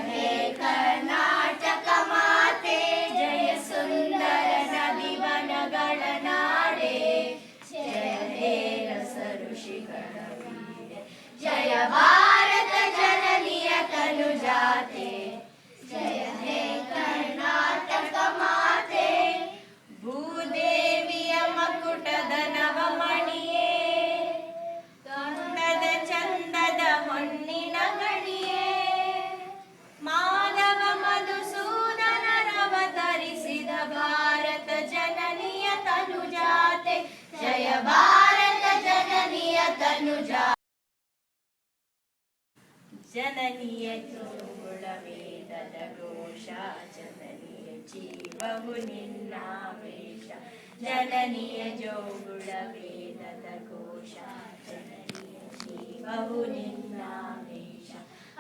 हे कर्नाटक माते, जय सुंदर नदी वनಗಳ ನಾಡೆ, जय हे रस ऋषिಗಳ वीरे, जय भारत जननीय तनुजाते, जय हे कर्नाटक माते, ಭೂದೇವಿಯ ಮಕುಟದ ನವಮಣಿಯೇ, ಕಂದದ ಚಂದದ ಹೊನ್ನಿನ ಗಣಿಯೇ, ಮಾಧವ ಮಧುಸೂದನರವತರಿಸಿದ ಭಾರತ ಜನನಿಯ ತನುಜಾತೆ, ಜಯ ಭಾರತ ಜನನಿಯ ತನುಜಾತೆ. ಜನನಿಯ ಜೋಗುಳ ವೇದದ ಘೋಷ, ಜನನಿಯ ಜೀವವು ನಿನ್ನಾವೇಶ, ಜನನಿಯ ಜೋಗುಳ ವೇದದ ಘೋಷ, ಜನನಿಯ ಜೀವವು ನಿನ್ನಾವೇಶ.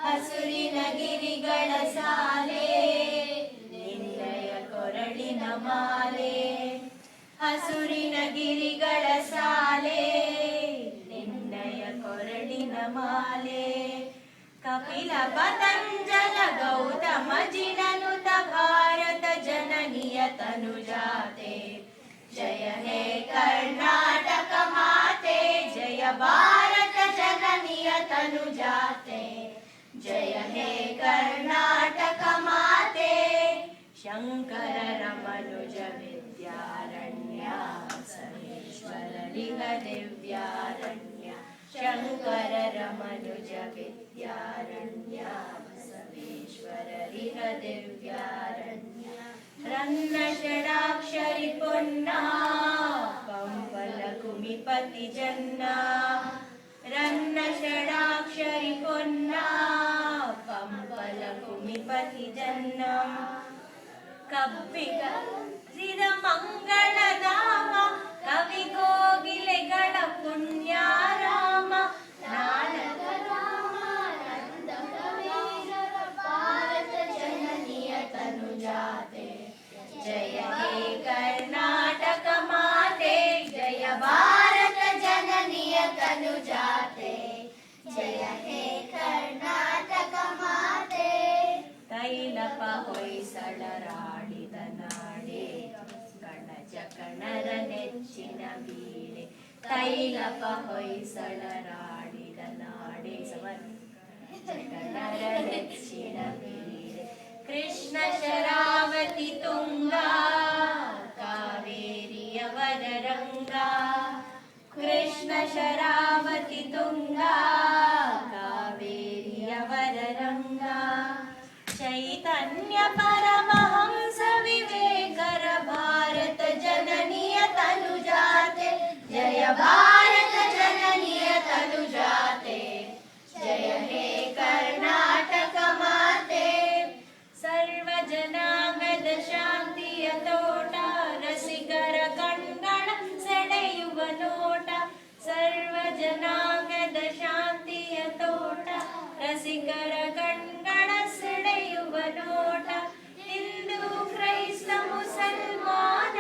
ಹಸುರಿನ ಗಿರಿಗಳ ಸಾಲೆ, ನಿನ್ನಯ ಕೊರಳಿನ ಮಾಲೆ, ಹಸುರಿನ ಗಿರಿಗಳ ಸಾಲೆ, ನಿನ್ನಯ ಕೊರಳಿನ ಮಾಲೆ. ಕಪಿಲ ಪತಂಜಲ ಗೌತಮ ಜಿನನುತ ಭಾರತ ಜನನಿಯ ತನುಜಾತೆ, ಜಯ ಹೇ कर्नाटक माते, जय भारत जननिಯ ತನುಜಾತೆ, जय हे कर्नाटक माते. ಶಂಕರರ ಮನುಜ ವಿದ್ಯಾರಣ್ಯ, ಬಸವೇಶ್ವರರಿಗ ದಿವ್ಯಾರಣ್ಯ, ಶಂಕರರ ಮನುಜ ವಿದ್ಯಾರಣ್ಯ, ಬಸವೇಶ್ವರರಿಗ ದಿವ್ಯಾರಣ್ಯ. ರನ್ನ ಷಡಾಕ್ಷರಿ ಪೊನ್ನ, ಪಂಪಲ ಕುಮಿಪತಿ ಜನ್ನ, ರನ್ನ ಷಡಾಕ್ಷರಿ ಪೊನ್ನ, ಪಂಪಲ ಕುಮಿಪತಿ ಜನ್ನ. ಕಬ್ಬಿಗ ಸಿದ ಮಂಗಳಧಾಮ, ಕವಿ ಕೋಗಿಲೆಗಳ ಪುಣ್ಯಾರಾಮ, ನಾನಕ ರಾಮ ನಂದ ಕವೀರರ ಭಾರತ ಜನನಿಯ ತನುಜಾತೆ, ಜಯ ಹೇ कर्नाटक माते, जय भारत जननिಯ ತನುಜಾತೆ, जय हे कर्नाटक माते. ತೈಲಪ ಹೊಯ್ಸಳರಾಡಿದ ನಾಡೆ, ಗಣಜ ಗಣರ ನೆಚ್ಚಿನ ವೀರೆ, ತೈಲಪ ಹೊಯ್ಸಳರಾಡಿದ ನಾಡೆ, ಗಣರ ನೆಚ್ಚಿನ ವೀರೆ. ಕೃಷ್ಣ ಶರಾವತಿ ತುಂಗ, ಕಾವೇರಿಯ ವರರಂಗ, ಕೃಷ್ಣ ಶರಾವತಿ ತುಂಗ, ಕಾವೇರಿಯ ವರರಂಗ. ಚೈತನ್ಯ ಪರಮಹಂಸ ವಿವೇಕರ ಭಾರತ ಜನನಿಯ ತನುಜಾತೆ, ಜಯ ಭಾರತ ಜನನಿಯ ತನುಜಾತೆ, ಜಯ ಹೇ कर्नाटक ಮಾತೆ. ಸರ್ವ ಜನಾಂಗದ ಶಾಂತಿಯ ತೋಟ, ರಸಿಕರ ಕಣ್ಗಳ ಸೆಳೆಯುವ ನೋಟ, ಸರ್ವ ಜನಾಂಗದ ಶಾಂತಿಯ ತೋಟ, ರಸಿಕರ ಕಣ್ಗಳ ಸೆಳೆಯುವ ನೋಟ. ಹಿಂದೂ ಕ್ರೈಸ್ತ ಮುಸಲ್ಮಾನ,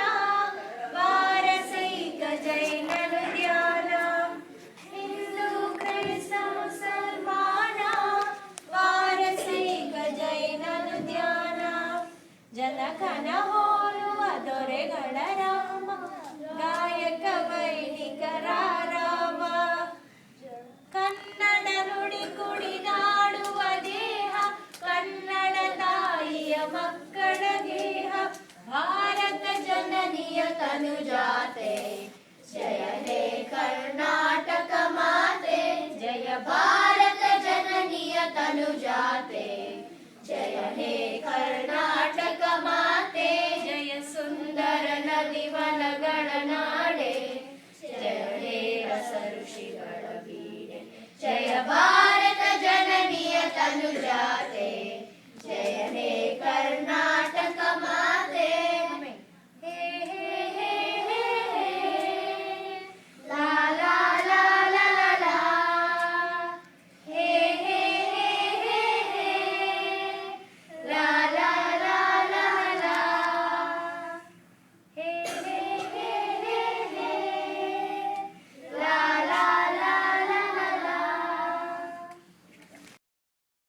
ಪಾರಸೈಕ ಜೈನರು ಧ್ಯಾನ, ಹಿಂದೂ ಕ್ರೈಸ್ತ ಮುಸಲ್ಮಾನ, ಪಾರಸೈಕ ಜೈನರು ಧ್ಯಾನ. ಜನಕನ ಹೋಲುವ ದೊರೆಗಳ ರಾಮ, ಗಾಯಕ ವೈಣಿಕರ ರಾಮ, ಕನ್ನಡ ನುಡಿ ಕುಡಿದಾಡುವ ದೇಹ, ಕನ್ನಡ ತಾಯಿಯ ಮಕ್ಕಳ ಗೇಹ, ಭಾರತ ಜನನಿಯ ತನುಜಾತೆ, ಜಯ ಹೇ कर्नाटक ಮಾತೆ, ಜಯ ಭಾರತ ಜನನಿಯ ತನುಜಾತೆ, ಜಯ ಹೇ कर्नाटक ಮಾತೆ. ಜಯ ಸುಂದರ ನದಿ ವನಗಳ ನಾಡೆ, ಜಯ ಹೇ ರಸ ಋಷಿಗಳ ವೀರೆ, ಜಯ ಭಾರತ